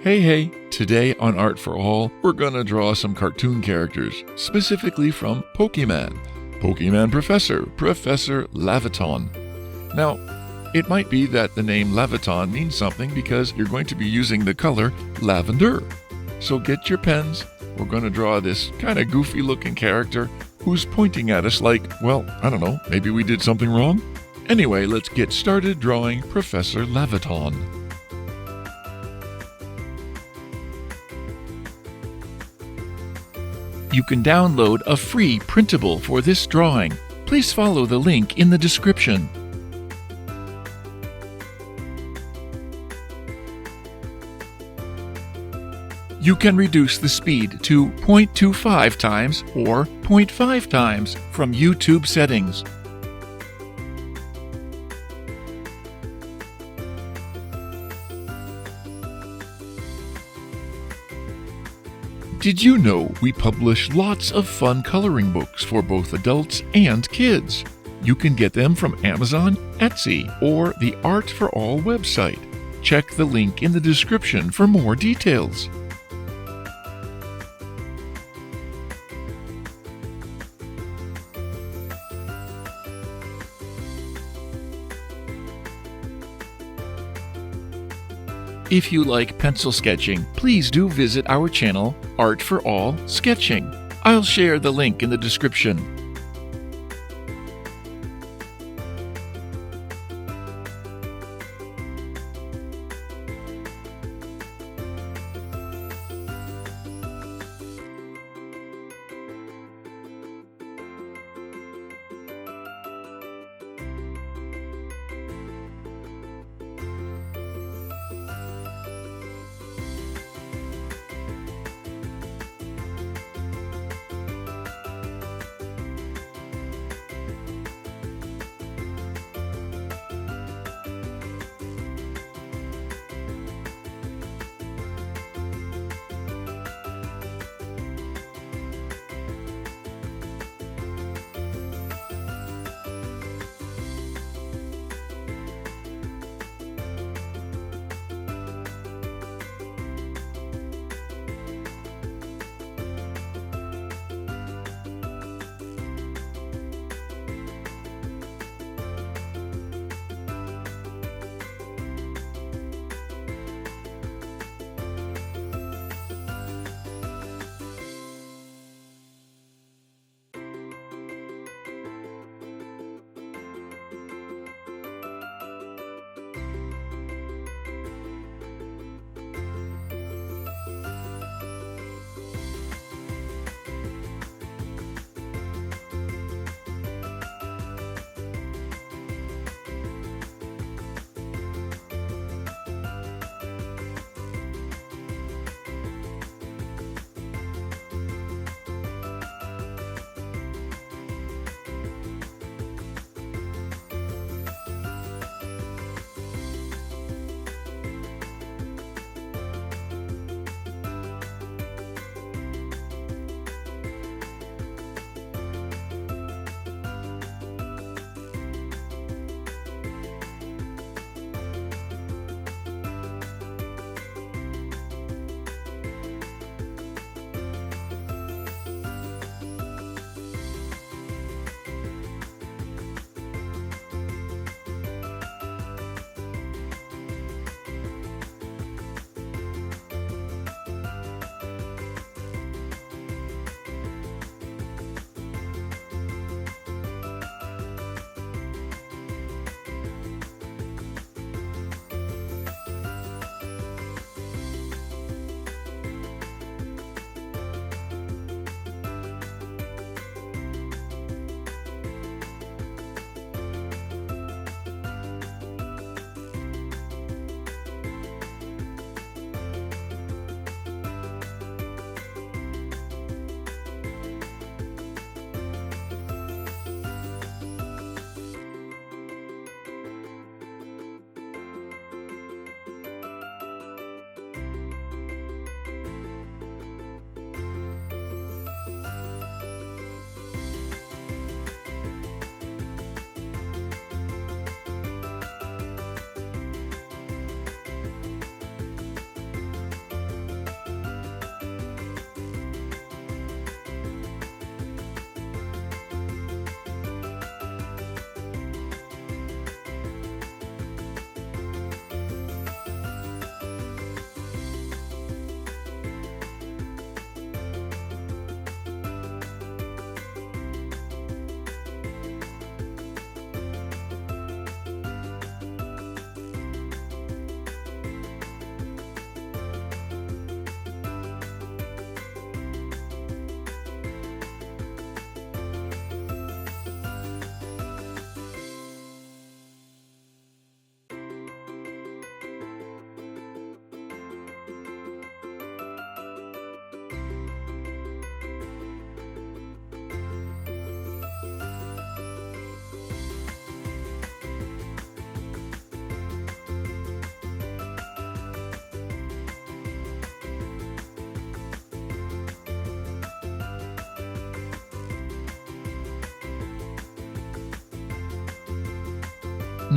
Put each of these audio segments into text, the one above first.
Hey, today on Art for All, we're gonna draw some cartoon characters, specifically from Pokémon. Pokémon Professor Laventon. Now, it might be that the name Laventon means something because you're going to be using the color lavender. So get your pens, we're gonna draw this kind of goofy looking character who's pointing at us like, well, I don't know, maybe we did something wrong? Anyway, let's get started drawing Professor Laventon. You can download a free printable for this drawing. Please follow the link in the description. You can reduce the speed to 0.25 times or 0.5 times from YouTube settings. Did you know we publish lots of fun coloring books for both adults and kids? You can get them from Amazon, Etsy, or the Art for All website. Check the link in the description for more details. If you like pencil sketching, please do visit our channel, Art for All Sketching. I'll share the link in the description.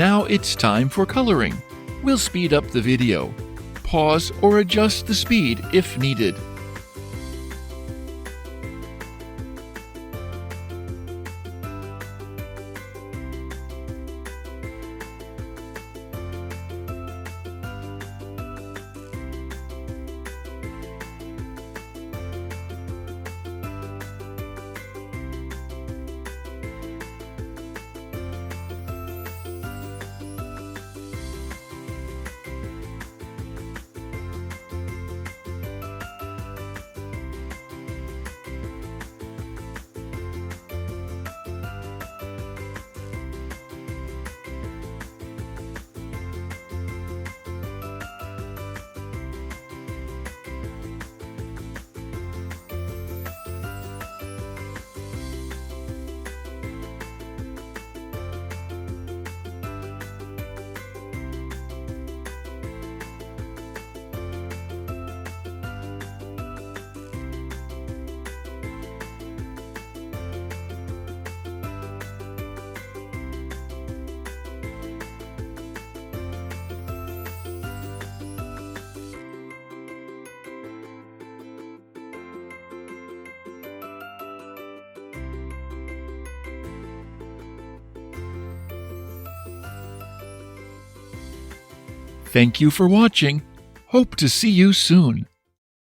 Now it's time for coloring. We'll speed up the video. Pause or adjust the speed if needed. Thank you for watching. Hope to see you soon.